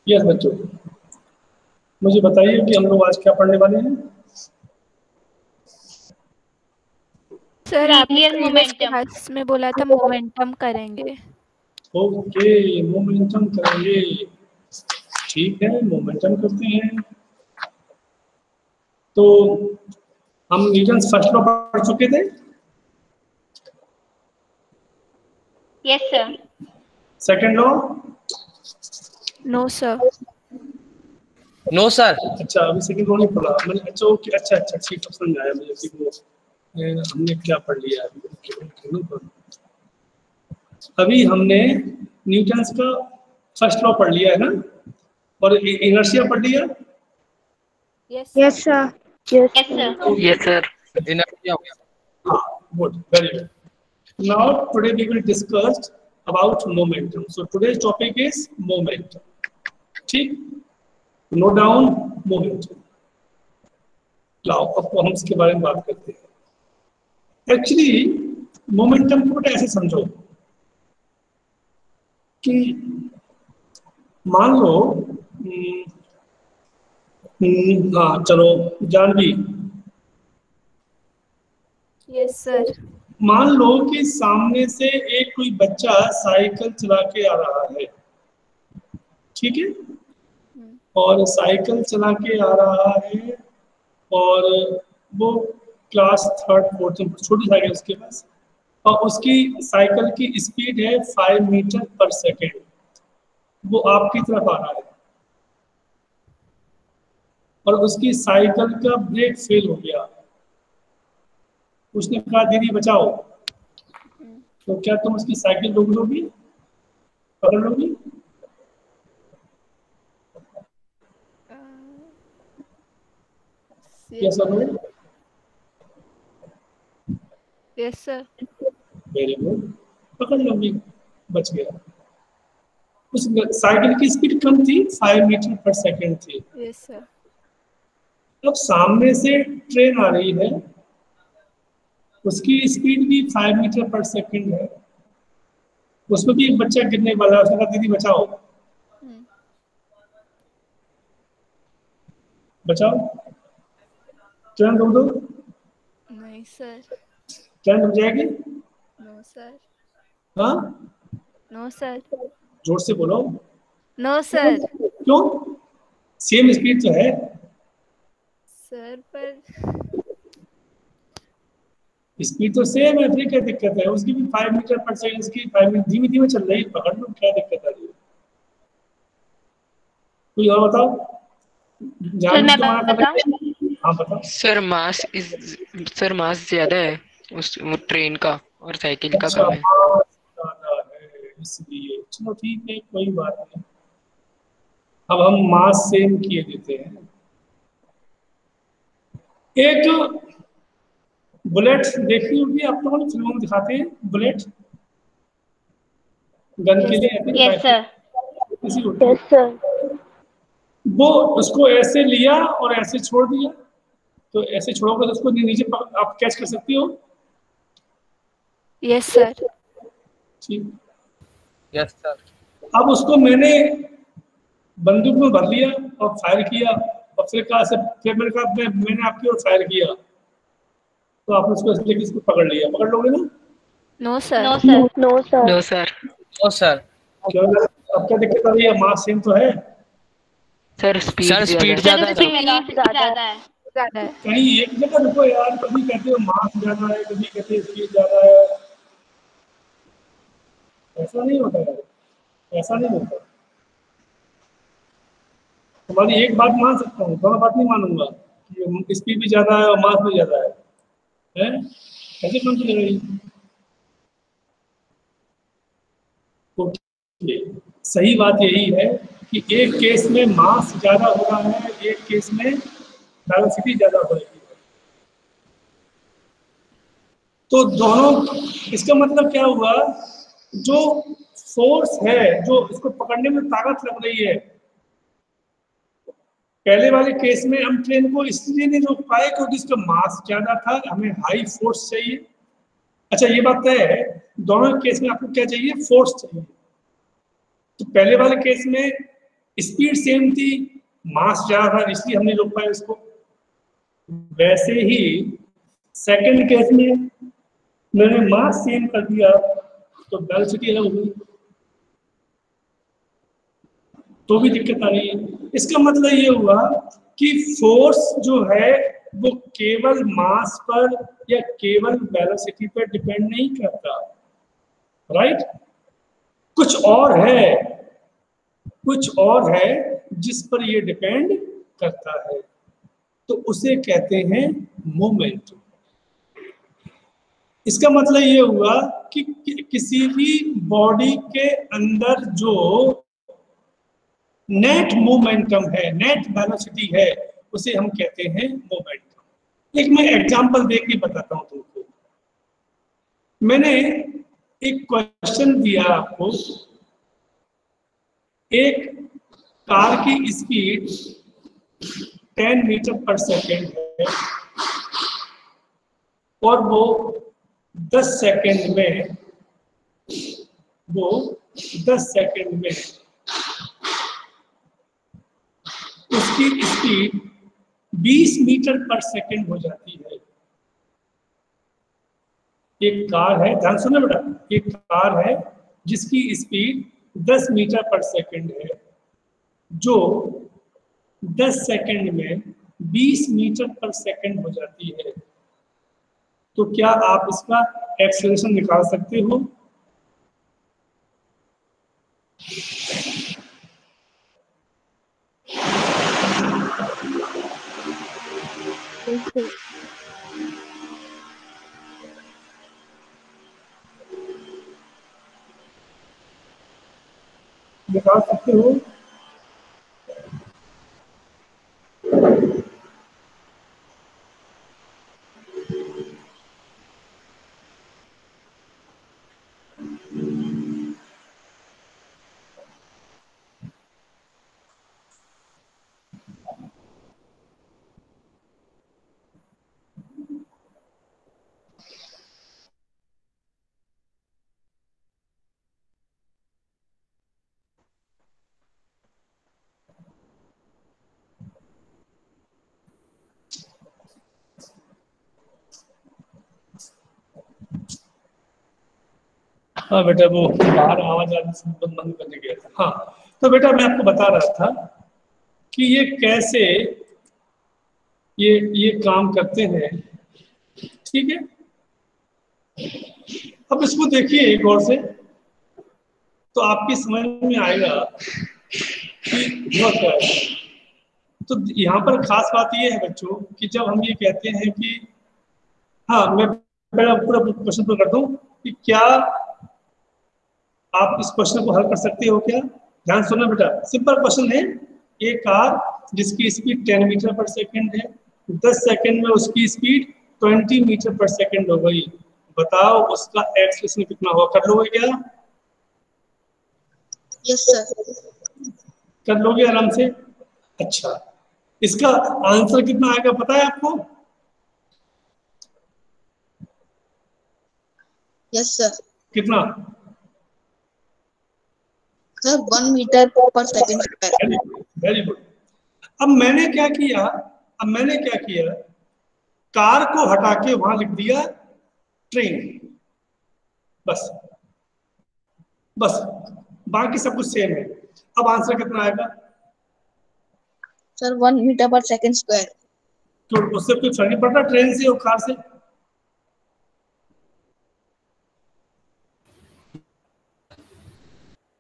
Yes बच्चों, मुझे बताइए कि हम लोग आज क्या पढ़ने वाले हैं। सर आपने लीनियर प्रीवियस मोमेंटम। क्लास में बोला था मोमेंटम करेंगे। ओके, मोमेंटम करेंगे। ठीक है, मोमेंटम करते हैं। तो हम न्यूटन फर्स्ट लॉ पढ़ चुके थे। Yes sir. Second law. No sir. No sir. अच्छा, अभी सेकंड लॉ नहीं पढ़ा मैंने। अच्छा ओके, अच्छा अच्छा ठीक है, समझ आया मुझे कि वो हमने क्या पढ़ लिया अभी। अभी हमने न्यूटन का फर्स्ट लॉ पढ़ लिया है ना, और इनर्शिया पढ़ लिया। Yes sir. Yes sir. Yes sir. Inertia. हाँ, good, very good. Now today we will discuss about momentum. So today's topic is momentum. ठीक, note down momentum. लाओ अब हम इसके बारे में बात करते हैं। एक्चुअली मोमेंटम को ऐसे समझो कि मान लो हाँ चलो जानवी, यस सर। मान लो कि सामने से एक कोई बच्चा साइकिल चला के आ रहा है, ठीक है, और साइकिल चला के आ रहा है और वो क्लास थर्ड फोर्थ में, छोटी साइकिल उसके पास, और उसकी साइकिल की स्पीड है 5 मीटर पर सेकेंड। वो आपकी तरफ आ रहा है और उसकी साइकिल का ब्रेक फेल हो गया। उसने कहा दीदी बचाओ, तो क्या तुम उसकी साइकिल रोक लोगी, पकड़ लोगी? यस और no? Yes sir. Very good, पकड़ लोगी, बच गया। उस साइकिल की स्पीड कम थी, 5 मीटर पर सेकेंड थी। Yes sir. अब सामने से ट्रेन आ रही है, उसकी स्पीड भी 5 मीटर पर सेकेंड है, उसमें भी एक बच्चा गिरने वाला है, उसने कहा दीदी बचाओ, बचाओ, ट्रेन रोक दो। नहीं सर। ट्रेन रुक जाएगी? No sir. हाँ, नो सर। जोर से बोलो। No sir. क्यों? सेम स्पीड तो है सर पर स्पीड तो सेम है, फिर क्या दिक्कत है? उसकी भी 5 मीटर पर सेकंड, उसकी 5 मीटर धीमी धीमी चल रही है, पकड़ लो, क्या दिक्कत आ रही है? कोई और बताओ। सर मैं तो मना कर बताऊं? रही है। हाँ बताओ। सर मास ज्यादा है उस वो ट्रेन का और साइकिल का अच्छा, कम है। ज्यादा है इसलिए, चलो ठीक है, कोई बात नहीं। अब हम मास सेम किए देते हैं। एक बुलेट देखी होगी आप लोगों ने, फिल्मों में दिखाते हैं बुलेट, गन के लिए ऐसे यस सर। किसी को, वो उसको ऐसे लिया और ऐसे छोड़ दिया, तो ऐसे छोड़ोगे तो उसको नीचे आप कैच कर सकती हो। Yes sir. ठीक, यस सर। अब उसको मैंने बंदूक में भर लिया और फायर किया, और फिर कहा से, फिर मैंने कहा मैंने आपकी ओर फायर किया, तो आपने उसको इसलिए किसको पकड़ लिया, पकड़ लोगे ना? No sir. No sir. No sir. No sir. क्यों? अब क्या दिक्कत आ रही है? मास सेम तो है। सर स्पीड ज्यादा सर स्पीड वेलोसिटी ज्यादा है। ज्यादा है। कहीं एक जगह रुको यार, कभी कहते हो मास ज्यादा है, कभी कहते हैं स्पीड ज्यादा है। ऐसा नहीं होता यार, ऐसा नहीं होता। तुम्हारी एक बात मान सकता हूँ, दोनों बात नहीं मानूंगा कि स्पीड भी ज्यादा है और मास भी ज्यादा है? कैसे काम चलेगा ये? ओके, सही बात यही है कि एक केस में मास ज्यादा हो रहा है, एक केस में वेलोसिटी ज्यादा हो रही है। तो दोनों, इसका मतलब क्या हुआ, जो फोर्स है, जो इसको पकड़ने में ताकत लग रही है, पहले वाले केस में हम ट्रेन को इसलिए नहीं रोक पाए क्योंकि इसका मास ज्यादा था, हमें हाई फोर्स चाहिए। अच्छा ये बात तय है, दोनों केस में आपको क्या चाहिए, फोर्स चाहिए। तो पहले वाले केस में स्पीड सेम थी, मास ज्यादा था, इसलिए हम नहीं रोक पाए उसको। वैसे ही सेकंड केस में मैंने मास सेम कर दिया तो वेलोसिटी अलग हो गई, तो भी दिक्कत आ रही है। इसका मतलब ये हुआ कि फोर्स जो है वो केवल मास पर या केवल वेलोसिटी पर डिपेंड नहीं करता, राइट? कुछ और है जिस पर ये डिपेंड करता है, तो उसे कहते हैं मोमेंट। इसका मतलब ये हुआ कि किसी भी बॉडी के अंदर जो नेट मोमेंटम है, नेट वेलोसिटी है, उसे हम कहते हैं मोमेंटम। एक मैं एग्जांपल दे के बताता हूं तुमको। मैंने एक क्वेश्चन दिया आपको, एक कार की स्पीड 10 मीटर पर सेकेंड है और वो 10 सेकेंड में उसकी स्पीड 20 मीटर पर सेकेंड हो जाती है। एक कार है, ध्यान सुनो बेटा, एक कार है जिसकी स्पीड 10 मीटर पर सेकेंड है, जो 10 सेकेंड में 20 मीटर पर सेकेंड हो जाती है। तो क्या आप इसका एक्सेलरेशन निकाल सकते हो? निकाल सकते हो? हाँ बेटा, वो बाहर आवाज आने से बंद करने गया था। हाँ तो बेटा मैं आपको बता रहा था कि ये कैसे ये काम करते हैं, ठीक है? अब इसको देखिए गौर से, तो आपकी समझ में आएगा कि हुआ क्या है। तो यहाँ पर खास बात ये है बच्चों कि जब हम ये कहते हैं कि, हाँ मैं पूरा क्वेश्चन पर करता हूँ कि क्या आप इस क्वेश्चन को हल कर सकते हो क्या? ध्यान सुनना बेटा, सिंपल क्वेश्चन है। एक कार जिसकी स्पीड 10 मीटर पर सेकंड है, 10 सेकंड में उसकी स्पीड 20 मीटर पर सेकंड हो गई। बताओ उसका एक्सेलरेशन कितना होगा? कर लोगे क्या? Yes sir. कर लोगे आराम से? अच्छा, इसका आंसर कितना आएगा पता है आपको? Yes sir. कितना? सर 1 मीटर पर सेकंड स्क्वायर। Very good. अब मैंने क्या किया, कार को हटा के वहां लिख दिया ट्रेन, बस बाकी सब कुछ सेम है। अब आंसर कितना आएगा? सर 1 मीटर पर सेकंड स्क्वायर। तो उससे कुछ फर्क नहीं पड़ता ट्रेन से और कार से?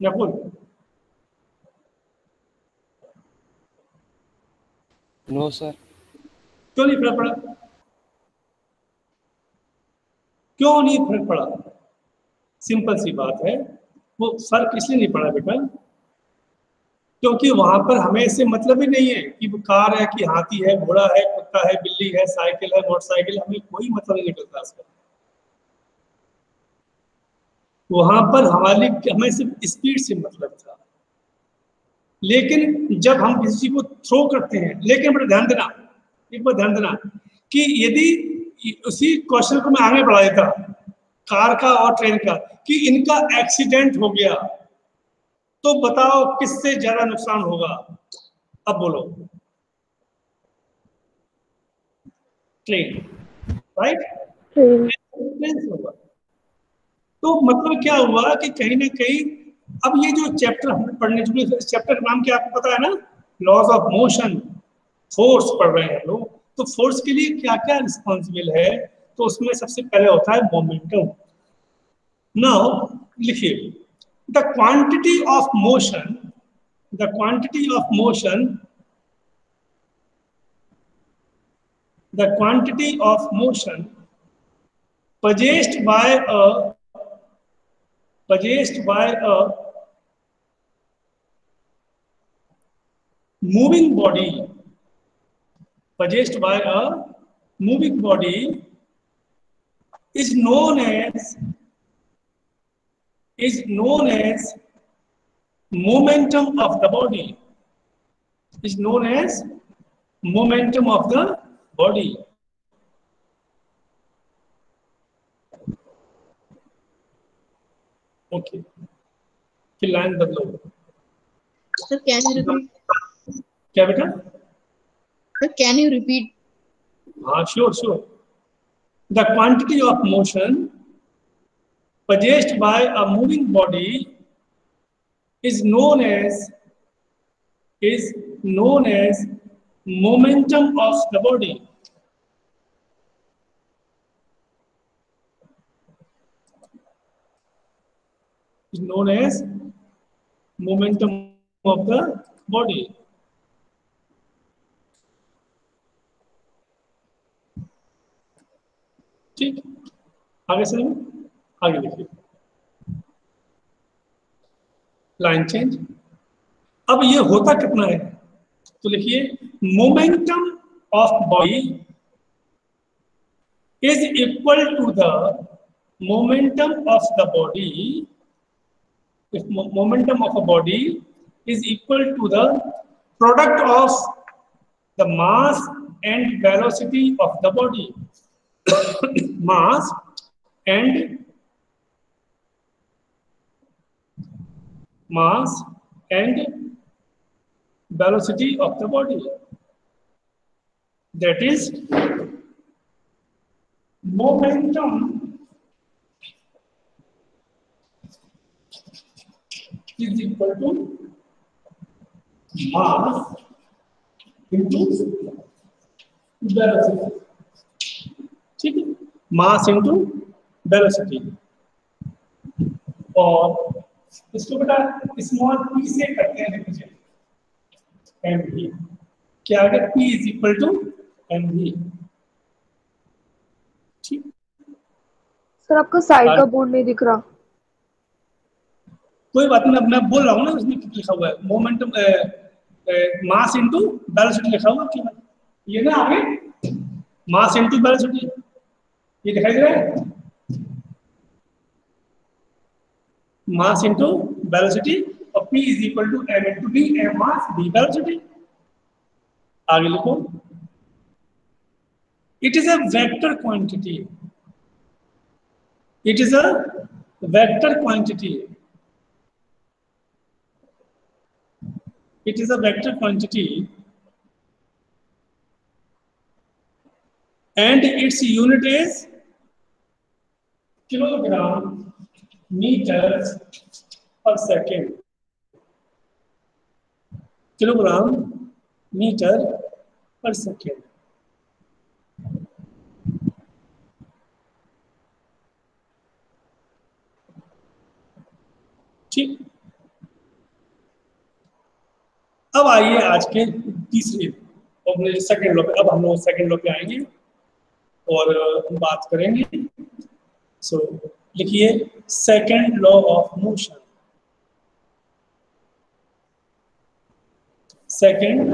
Nakul, no sir. क्यों नहीं फर्क पड़ा? क्यों नहीं फर्क पड़ा? सिंपल सी बात है, वो फर्क इसलिए नहीं पड़ा बेटा क्योंकि वहां पर हमें इससे मतलब ही नहीं है कि वो कार है कि हाथी है, घोड़ा है, कुत्ता है, बिल्ली है, साइकिल है, मोटरसाइकिल, हमें कोई मतलब नहीं निकलता उसका। वहां पर हमें सिर्फ स्पीड से मतलब था। लेकिन जब हम किसी चीज को थ्रो करते हैं, लेकिन बड़ा ध्यान देना, एक बार ध्यान देना कि यदि उसी क्वेश्चन को मैं आगे बढ़ा देता, कार का और ट्रेन का, कि इनका एक्सीडेंट हो गया, तो बताओ किससे ज्यादा नुकसान होगा? अब बोलो। Train, right? ट्रेन से होगा। तो मतलब क्या हुआ कि कहीं ना कहीं अब ये जो चैप्टर हम पढ़ने चुके, इस चैप्टर का नाम क्या आपको पता है ना? लॉज ऑफ मोशन, फोर्स पढ़ रहे हैं लोग। तो फोर्स के लिए क्या क्या रिस्पॉन्सिबल है? तो उसमें सबसे पहले होता है मोमेंटम। नाउ लिखिए, the quantity of motion, the quantity of motion, the quantity of motion possessed by a possessed by a moving body, possessed by a moving body is known as momentum of the body, is known as momentum of the body. Okay, फिर line बदलो। Sir, can you repeat? क्या बेटा? Sir, can you repeat? हाँ, sure. The quantity of motion possessed by a moving body is known as momentum of the body. Is known as momentum of the body. ठीक, आगे से आगे देखिए, line change. अब ये होता कितना है? तो लिखिए, momentum of body is equal to the momentum of the body. If momentum of a body is equal to the product of the mass and velocity of the body. Mass and velocity of the body. That is momentum is equal to mass into velocity. ठीक है, mass into velocity. और इसको बेटा small p से करते हैं represent, mv। क्या आ गया? p is equal to mv। ठीक, सर आपका साइड का बोर्ड नहीं दिख रहा। कोई बात नहीं, मैं बोल रहा हूँ ना, उसमें क्या लिखा हुआ है? मोमेंटम मास इंटू वेलोसिटी लिखा हुआ है। ये ना आगे मास इंटू वेलोसिटी, ये दिखाई दे रहा है? मास इंटू वेलोसिटी, और p is equal to m into d, m mass d velocity. आगे लिखो, it is a vector quantity, it is a vector quantity, it is a vector quantity and its unit is kilogram meters per second, kilogram meter per second। ठीक, अब आइए आज के तीसरे और second law पे। अब हम लोग सेकेंड लॉ पे आएंगे और बात करेंगे। सो लिखिए, second law of motion, second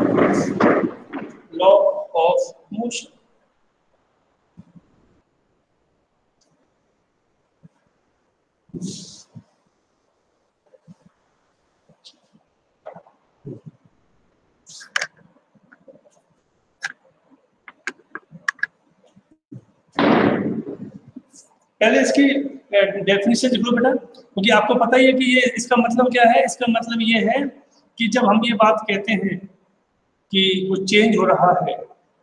law of motion. पहले इसकी डेफिनेशन लिख लो बेटा, क्योंकि आपको पता ही है कि ये इसका मतलब क्या है। इसका मतलब ये है कि जब हम ये बात कहते हैं कि वो चेंज हो रहा है,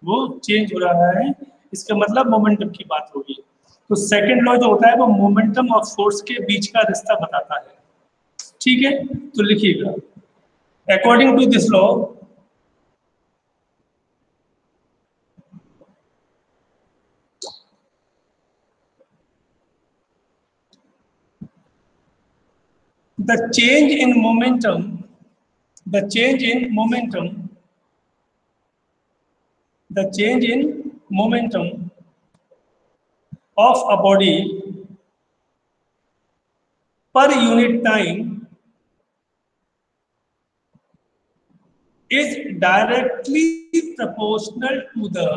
वो चेंज हो रहा है, इसका मतलब मोमेंटम की बात होगी। तो सेकंड लॉ जो होता है वो मोमेंटम और फोर्स के बीच का रिश्ता बताता है। ठीक है, तो लिखिएगा according to this law the change in momentum the change in momentum of a body per unit time is directly proportional to the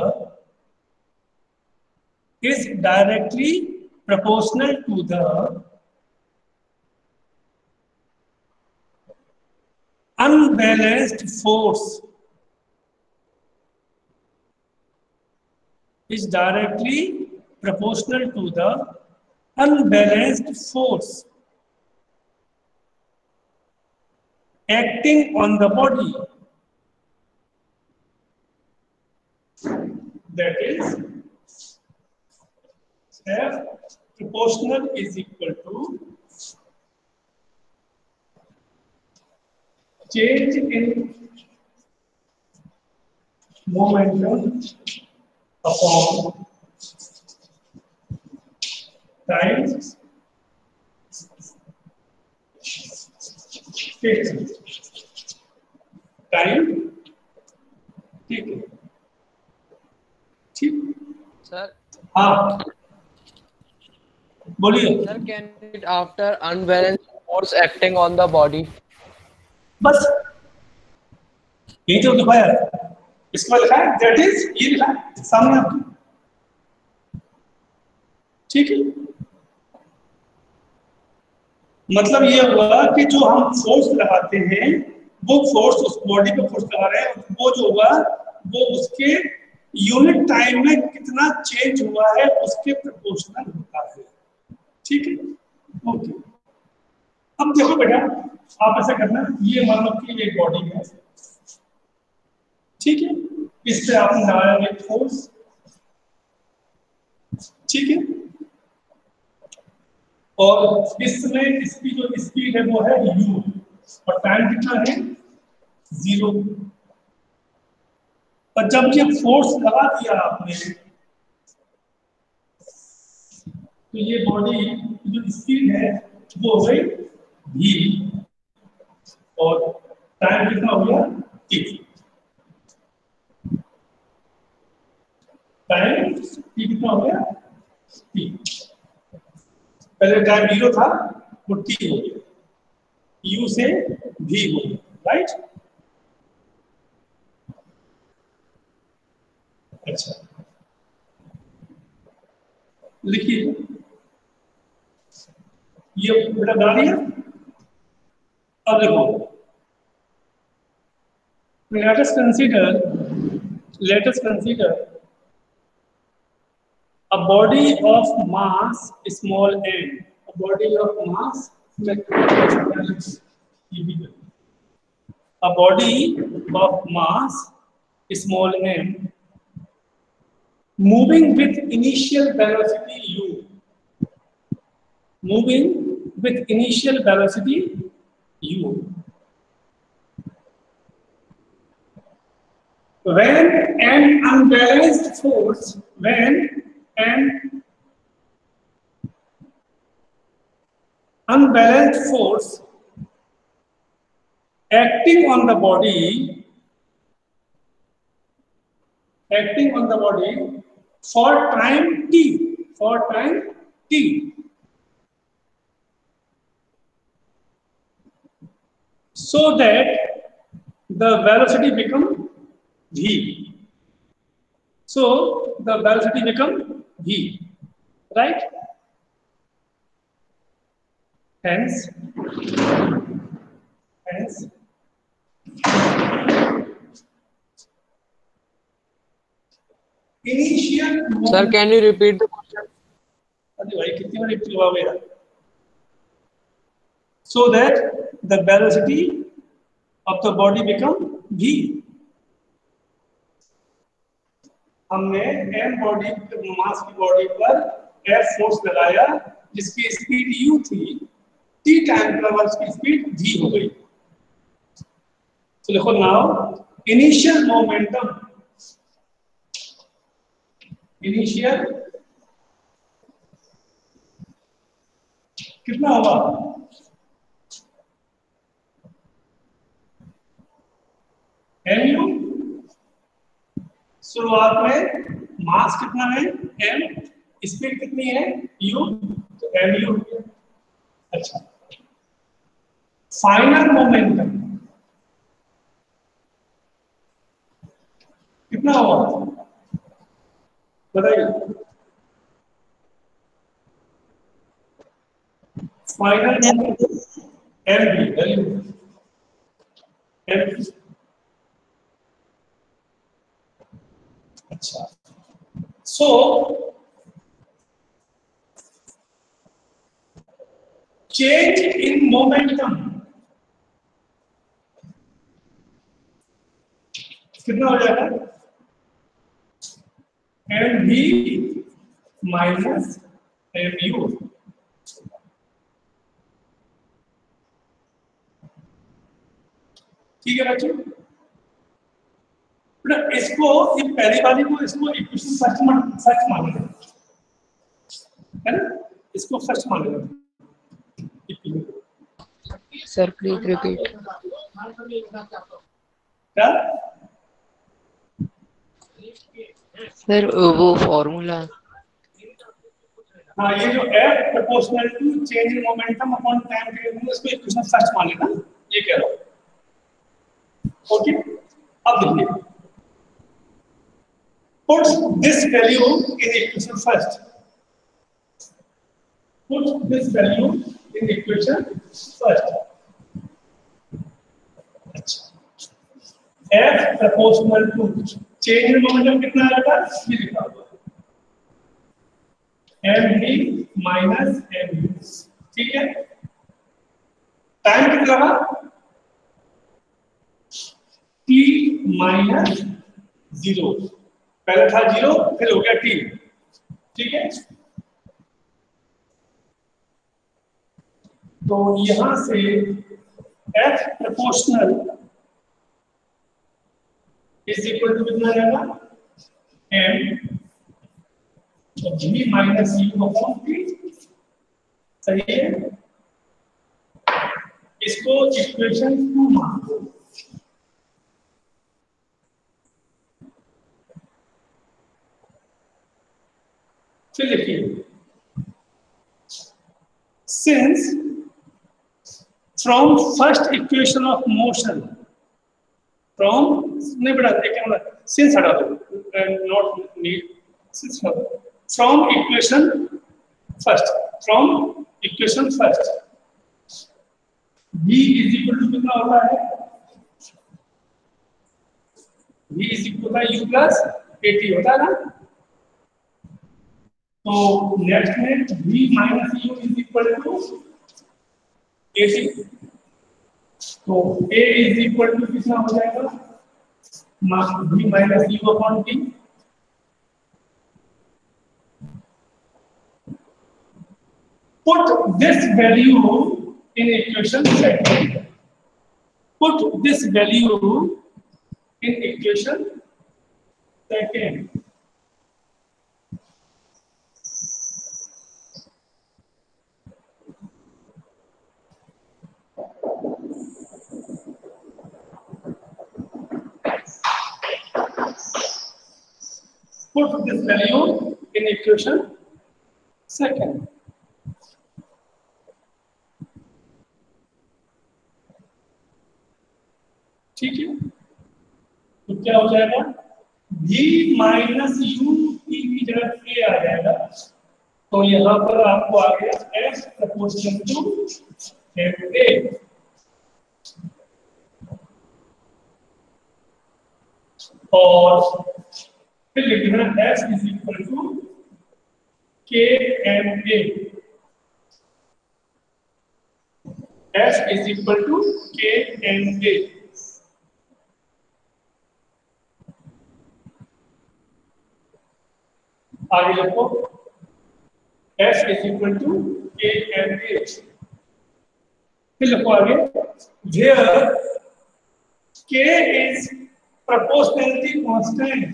unbalanced force acting on the body. That is, F proportional is equal to change in momentum upon time taken. Time taken. ठीक sir हाँ बोलिए sir, can it after unbalance force acting on the body? बस यही तो लिखा है, इसमें लिखा है दैट इज, ये लिखा है सामने आपके। ठीक है, मतलब ये हुआ कि जो हम फोर्स लगाते हैं वो फोर्स उस बॉडी पे फोर्स लगा रहे हैं, वो जो हुआ वो उसके यूनिट टाइम में कितना चेंज हुआ है उसके प्रोपोर्शनल होता है। ठीक है, ओके। अब देखो बेटा, आप ऐसा करना, ये मान लो कि एक बॉडी है, ठीक है, इस पे आपने लगाया एक फोर्स, ठीक है, और इसमें इसकी जो स्पीड है वो है u और टाइम कितना है 0। और जब ये फोर्स लगा दिया आपने तो ये बॉडी जो स्पीड है वो हो गई v और टाइम कितना हो गया t। टाइम t कितना हो गया t। पहले टाइम 0 था वो t हो गया, u से v हो गया, राइट। अच्छा लिखिए, ये बेटा बना दिया। अब देखो, let us consider a body of mass small m, a body of mass small m moving with initial velocity u, when an unbalanced force acting on the body for time t, so that the velocity become v, right? Hence initial Sir, can you repeat the question? अरे भाई कितनी बार active हुआ मेरा, so that the velocity of the body become v। हमने m body mass की body पर f force लगाया जिसकी स्पीड u थी, t टाइम पर उसकी स्पीड v हो गई। तो देखो नाउ इनिशियल मोमेंटम, इनिशियल कितना होगा, mu। शुरुआत में मास कितना है m, स्पीड कितनी है u, तो mu। अच्छा, फाइनल मोमेंटम कितना होगा बताइए, final momentum mv, value mv। अच्छा, सो चेंज इन मोमेंटम कितना हो जाएगा, mv माइनस mu। ठीक है बच्चों, इसको ये पहली वाली को इसको इक्वेशन फर्स्ट मानेगा, है ना, इसको फर्स्ट मानेगा। Sir please repeat. क्या सर वो फॉर्मूला, हाँ, ये जो f proportional to change in momentum upon time period, इसको इक्वेशन फर्स्ट मानेगा, ये कह रहा हूं। ओके, अब देखिए, put this value in equation first, put this value in equation first। अच्छा, f proportional to change in momentum कितना आएगा, ये लिखा हुआ mv माइनस mu। ठीक है, टाइम कितना रहा, t माइनस 0, पहले था 0 फिर हो गया t। ठीक है, तो यहां से f proportional is equal to कितना रहेगा, m v minus u upon t। सही है, इसको इक्वेशन 2 मान लो। फिर लिखिए, since from first equation of motion, from नहीं बेटा एक मतलब since हटा दो, not need, since from equation first, from equation first v is equal to कितना होता है, v is equal to u plus at होता है ना। तो नेक्स्ट में v minus u is equal to ac, तो a इज इक्वल टू कितना हो जाएगा, v minus u upon t। Put this value in equation second, put this value in equation second. Put this value in equation second। ठीक है, तो क्या हो जाएगा, v माइनस u की जगह a आ जाएगा, तो यहाँ पर आपको आ गया f प्रोपोर्शनल टू fa। और फिर लिखना f is equal to kma, F is equal to kma. आगे लिखो F is equal to kma. फिर लिखो आगे where k is proportionality constant,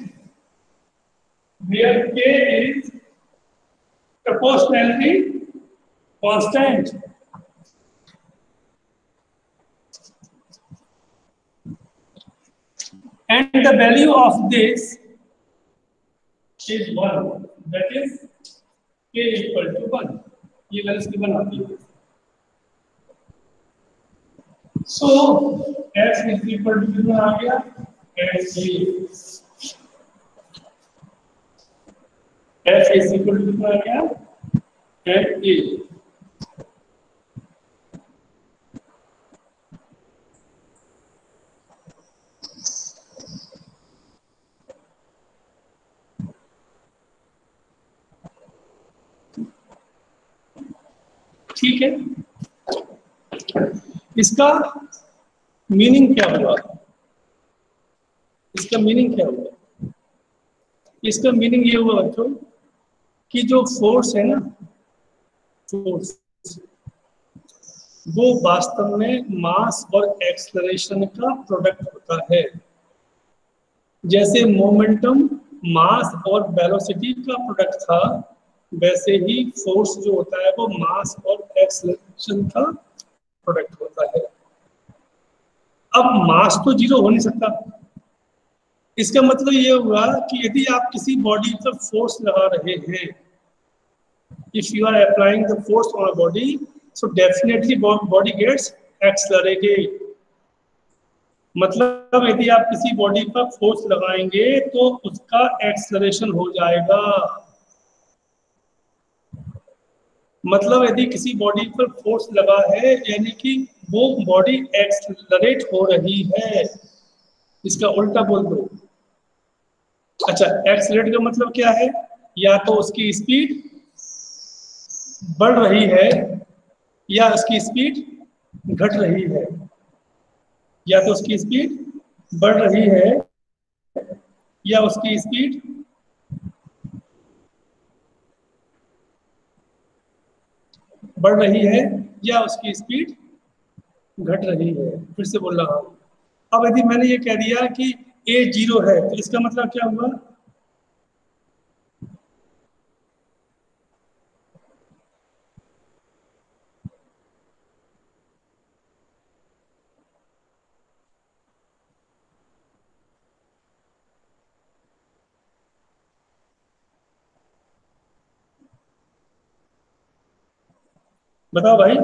where k is proportionality constant, and the value of this is 1, that is k equal to 1. ये value इसकी बनाती है. So f is equal to कितना आ गया? f is equal to कितना आ गया? fa. ठीक है, इसका मीनिंग क्या हुआ? इसका मीनिंग क्या हुआ? इसका मीनिंग ये हुआ बच्चों कि जो फोर्स है ना, फोर्स वो वास्तव में मास और एक्सेलरेशन का प्रोडक्ट होता है. जैसे मोमेंटम मास और वेलोसिटी का प्रोडक्ट था, वैसे ही फोर्स जो होता है वो मास और एक्सेलरेशन का प्रोडक्ट होता है. अब मास तो जीरो हो नहीं सकता. इसका मतलब ये हुआ कि यदि आप किसी बॉडी पर फोर्स लगा रहे हैं, if you are applying the force on a body, so definitely body gets accelerated. मतलब यदि आप किसी बॉडी पर फोर्स लगाएंगे तो उसका एक्सेलरेशन हो जाएगा. मतलब यदि किसी बॉडी पर फोर्स लगा है यानी कि वो बॉडी एक्सेलरेट हो रही है. इसका उल्टा बोल दो. अच्छा, एक्सेलरेट का मतलब क्या है? या तो उसकी स्पीड बढ़ रही है या उसकी स्पीड घट रही है. या तो उसकी स्पीड बढ़ रही है या उसकी स्पीड बढ़ रही है या उसकी स्पीड घट रही है. फिर से बोल रहा हूं. अब यदि मैंने ये कह दिया कि a 0 है तो इसका मतलब क्या हुआ? बताओ भाई.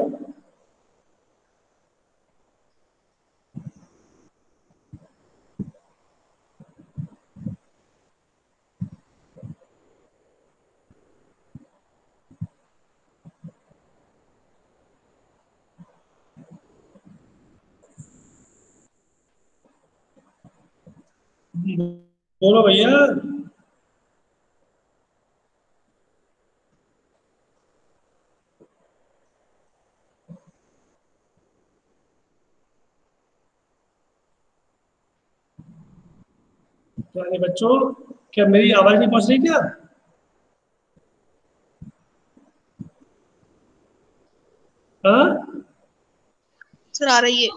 बोलो भैया. प्यारे बच्चों, क्या मेरी आवाज नहीं पहुंच रही क्या? हाँ, सर आ रही है.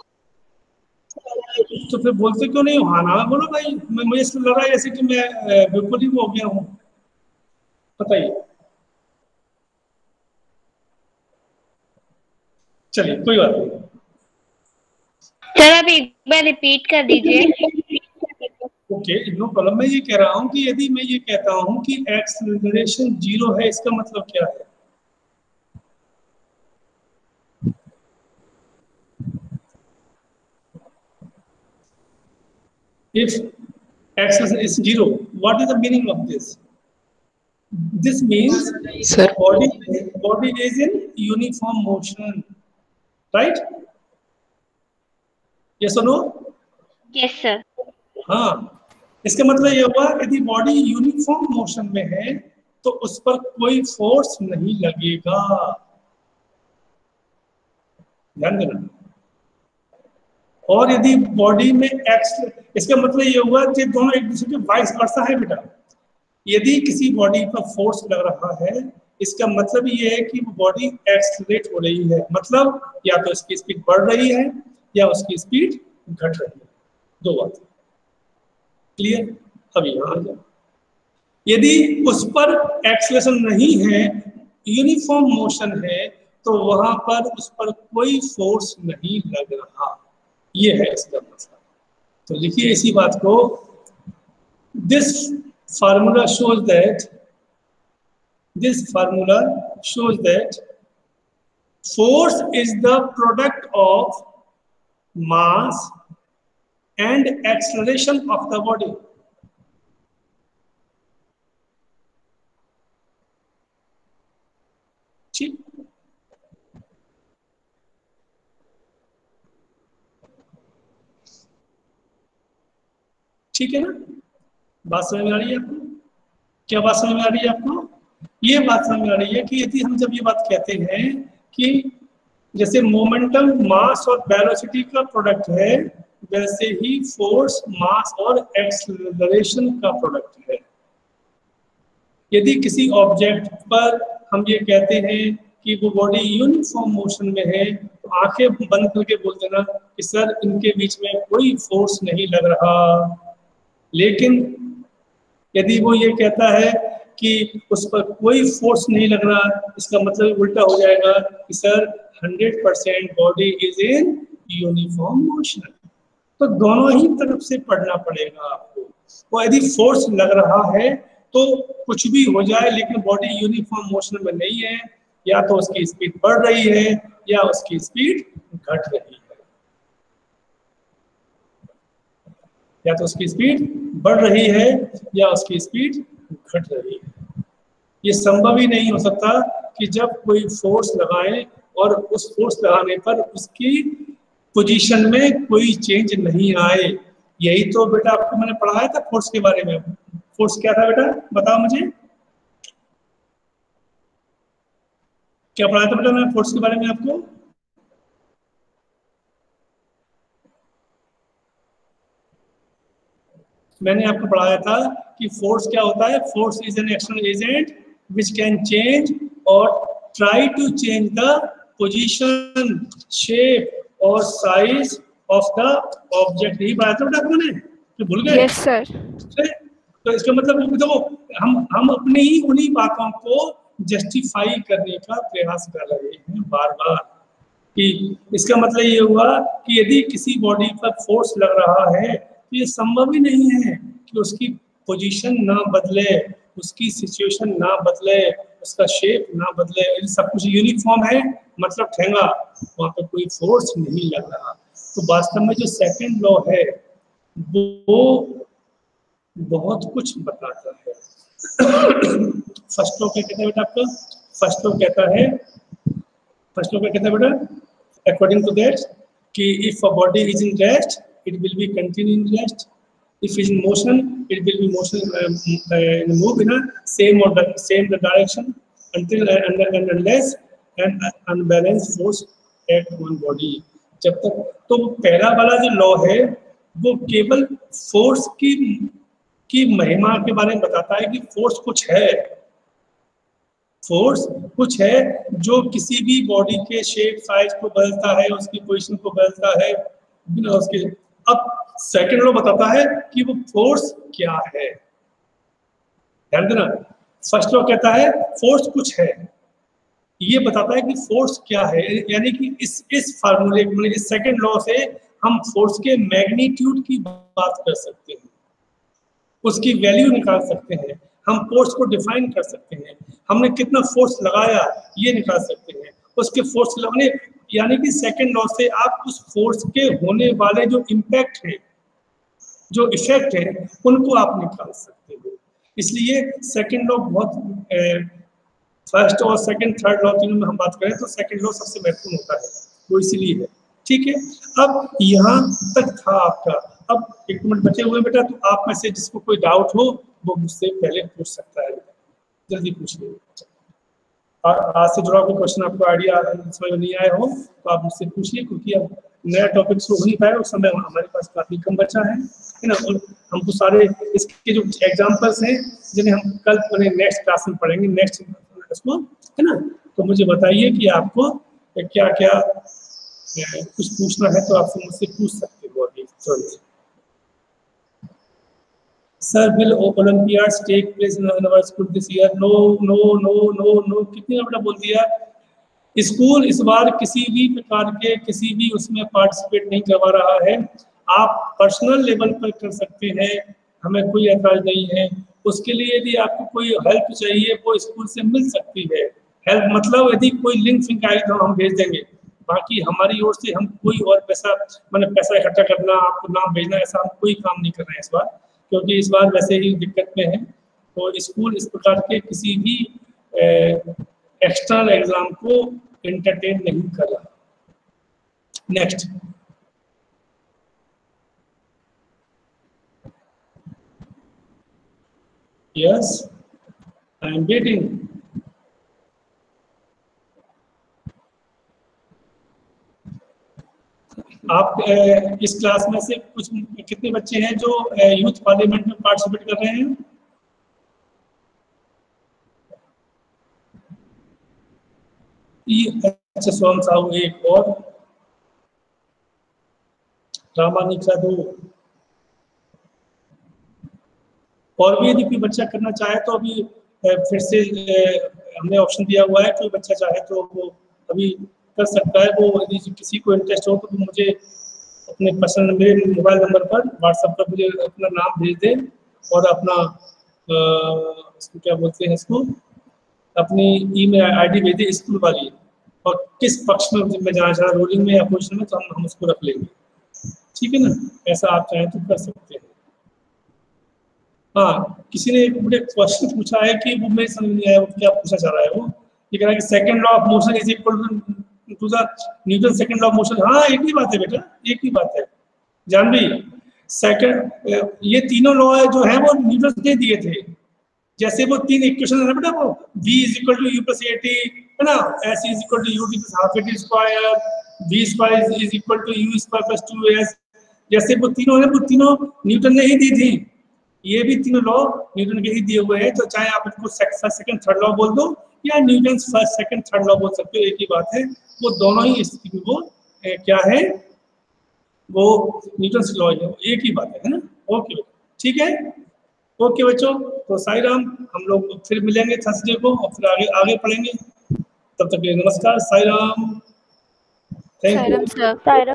तो फिर बोलते क्यों नहीं हो? हाँ ना बोलो भाई. मुझे इसलिए लग रहा है जैसे कि मैं बिल्कुल ही वो हो गया हूँ. बताइए. चलिए कोई बात नहीं. सर आप एक बार रिपीट कर दीजिए. Okay, no problem. मैं ये कह रहा हूँ कि यदि मैं ये कहता हूँ कि एक्सेलरेशन 0 है, इसका मतलब क्या है? If acceleration is 0, what is the meaning of this? This means Sir. body is in uniform motion, right? Yes or no? Yes sir. हाँ, इसका मतलब ये हुआ यदि बॉडी यूनिफॉर्म मोशन में है तो उस पर कोई फोर्स नहीं लगेगा। ध्यान देना। और यदि बॉडी में इसका मतलब ये हुआ कि दोनों एक दूसरे के वाइस वर्सा है बेटा। यदि किसी बॉडी पर फोर्स लग रहा है, इसका मतलब ये है कि वो बॉडी एक्सलरेट हो रही है, मतलब या तो इसकी स्पीड बढ़ रही है या उसकी स्पीड घट रही है। दो बात क्लियर। अब यहाँ आ जाओ, यदि उस पर एक्सलेशन नहीं है, यूनिफॉर्म मोशन है, तो वहां पर उस पर कोई फोर्स नहीं लग रहा। ये है इसका मतलब। तो लिखिए इसी बात को, this formula shows that force is the product of mass and acceleration of the body. ठीक, ठीक है ना? बात समझ में आ रही है आपको? क्या बात समझ में आ रही है आपको? ये बात समझ में आ रही है कि यदि हम जब ये बात कहते हैं कि जैसे मोमेंटम मास और वेलोसिटी का प्रोडक्ट है, वैसे ही फोर्स मास और एक्सेलरेशन का प्रोडक्ट है। यदि किसी ऑब्जेक्ट पर हम ये कहते हैं कि वो बॉडी यूनिफॉर्म मोशन में है, तो आंखें बंद करके बोल देना कि सर इनके बीच में कोई फोर्स नहीं लग रहा। लेकिन यदि वो ये कहता है कि उस पर कोई फोर्स नहीं लग रहा, इसका मतलब उल्टा हो जाएगा कि sir 100% body is in uniform motion. तो दोनों ही तरफ से पढ़ना पड़ेगा आपको। वो यदि फोर्स लग रहा है तो कुछ भी हो जाए, लेकिन बॉडी यूनिफॉर्म मोशन में नहीं है, या तो उसकी स्पीड बढ़ रही है या उसकी स्पीड घट रही है, या तो उसकी स्पीड बढ़ रही है या उसकी स्पीड घट रही है। ये संभव ही नहीं हो सकता कि जब कोई फोर्स लगाए और उस फोर्स लगाने पर उसकी पोजीशन में कोई चेंज नहीं आए। यही तो बेटा आपको मैंने पढ़ाया था फोर्स के बारे में। फोर्स क्या था बेटा, बताओ मुझे, क्या पढ़ाया था बेटा मैंने फोर्स के बारे में आपको? मैंने आपको पढ़ाया था कि फोर्स क्या होता है। Force is an external agent which can change और try to change the position, shape और साइज ऑफ द ऑब्जेक्ट। यही पढ़ाया था बेटा आपको मैंने, तो भूल गए? Yes sir. तो इसका मतलब देखो, हम अपनी ही उन्हीं बातों को जस्टिफाई करने का प्रयास कर रहे हैं बार बार, कि इसका मतलब ये हुआ कि यदि किसी बॉडी पर फोर्स लग रहा है तो ये संभव ही नहीं है कि उसकी पोजीशन ना बदले, उसकी सिचुएशन ना बदले, उसका शेप ना बदले। यदि सब कुछ यूनिफॉर्म है, मतलब ठेंगा, वहां पर कोई फोर्स नहीं लग रहा। तो वास्तव में जो सेकंड लॉ है वो बहुत कुछ बताता है। फर्स्ट लॉ क्या कहता है बेटा आपका? फर्स्ट लॉ कहता है बेटा, अकॉर्डिंग टू दैट, कि if a body is in rest it will be continue in rest, if is in motion it will be motion in move in a same direction until and unless an unbalanced force act on body। जब तक तो पहला वाला जो law है वो केवल force की महिमा के बारे में बताता है कि फोर्स कुछ है, फोर्स कुछ है जो किसी भी बॉडी के शेप साइज को बदलता है, उसकी पोजीशन को बदलता है बिना उसके। अब सेकंड लॉ बताता है कि वो फोर्स क्या है। ध्यान देना, फर्स्ट लॉ कहता है फोर्स कुछ है, ये बताता है कि फोर्स क्या है। यानी कि इस फार्मूले मतलब इस सेकंड लॉ से हम फोर्स के मैग्नीट्यूड की बात कर सकते हैं, उसकी वैल्यू निकाल सकते हैं, हम फोर्स को डिफाइन कर सकते हैं, हमने कितना फोर्स लगाया ये निकाल सकते हैं, उसके फोर्स लगाने, यानी कि सेकंड लॉ से आप उस फोर्स के होने वाले जो इम्पैक्ट है, जो इफेक्ट है, उनको आप निकाल सकते हो। इसलिए सेकंड लॉ बहुत फर्स्ट और सेकंड थर्ड लॉ तीनों में हम बात करें तो सेकंड लॉ सबसे महत्वपूर्ण होता है, वो इसीलिए है। ठीक है, अब यहाँ तक था आपका। अब एक मिनट बचे हुए बेटा, तो आप में से जिसको कोई डाउट हो वो मुझसे पहले पूछ सकता है। जल्दी पूछिए। आज से जुड़ा कोई क्वेश्चन आपको आइडिया समझ में नहीं आया हो तो आप मुझसे पूछिए, क्योंकि अब नया टॉपिक शुरू हो नहीं पाया, उस समय हमारे पास काफी कम बचा है ना। और हमको सारे इसके जो एग्जांपल्स हैं जिन्हें हम कल अपने नेक्स्ट क्लास में पढ़ेंगे, नेक्स्ट इसको, है ना। तो मुझे बताइए कि आपको क्या क्या कुछ पूछना है तो आपसे मुझसे पूछ सकते हो अभी तुरंत। Sir, will Olympiads take place in our school this year? No, no, no, no, no. कितनी बार बोल दिया? स्कूल इस बार किसी भी प्रकार के किसी भी उसमें पार्टिसिपेट नहीं करवा रहा है। आप पर्सनल लेवल पर कर सकते हैं, हमें कोई एतराज नहीं है। उसके लिए यदि आपको कोई हेल्प चाहिए वो स्कूल से मिल सकती है। हेल्प मतलब यदि कोई लिंक आए तो हम भेज देंगे, बाकी हमारी ओर से हम कोई और पैसा मतलब पैसा इकट्ठा करना, आपको नाम भेजना, ऐसा हम कोई काम नहीं कर रहे हैं इस बार, क्योंकि इस बार वैसे ही दिक्कत में है। तो स्कूल इस प्रकार के किसी भी एक्सटर्नल एग्जाम को एंटरटेन नहीं कर रहा। Next, yes I am waiting. आप इस क्लास में से कुछ कितने बच्चे हैं जो यूथ पार्लियामेंट में पार्टिसिपेट कर रहे हैं? अच्छा, सोम साहू एक और, रामानिका 2, और भी यदि कोई बच्चा करना चाहे तो अभी फिर से हमने ऑप्शन दिया हुआ है, कोई बच्चा चाहे तो वो अभी कर सकता है। वो यदि किसी को इंटरेस्ट हो तो मुझे अपने पसंद मेरे मोबाइल नंबर पर व्हाट्सएप पर मुझे अपना नाम भेज दें और अपना इसको क्या बोलते हैं इसको, अपनी ईमेल आईडी भेज दें स्कूल वाली, और किस पक्ष में मैं जाना चाह रहा, रोलिंग में या पोजिशन में, तो हम उसको रख लेंगे। ठीक है ना, ऐसा आप चाहें तो कर सकते हैं। हाँ, किसी ने एक मुझे क्वेश्चन पूछा है कि वो मेरे समझ नहीं आया, वो क्या पूछना चाह रहा है। वो ये कह रहा है कि second law of motion is equal to the Newton second law of motion. हाँ, एक ही बात है बेटा, एक ही बात है जानवी। सेकंड ये तीनों लॉ जो है वो न्यूटन ने दिए थे। जैसे वो 3 इक्वेशन है बेटा, वो v is equal to u plus at है ना, s is equal to ut plus half at square, v square is equal to u square plus 2s। जैसे वो तीनों है वो तीनों न्यूटन ने ही दी थी, ये भी तीनों लॉ न्यूटन के ही दिए हुए हैं। तो चाहे आप इनको सेकंड थर्ड लॉ बोल दो या Newton first second third law बोल सकते हो, एक ही बात है। वो दोनों ही स्थिति में वो क्या है, वो न्यूटन से लॉ है, एक ही बात है ना। ओके ठीक है, ओके बच्चों, तो साई राम, हम लोग फिर मिलेंगे थर्सडे को और फिर आगे पढ़ेंगे। तब तक के लिए नमस्कार, साई राम, थैंक यू।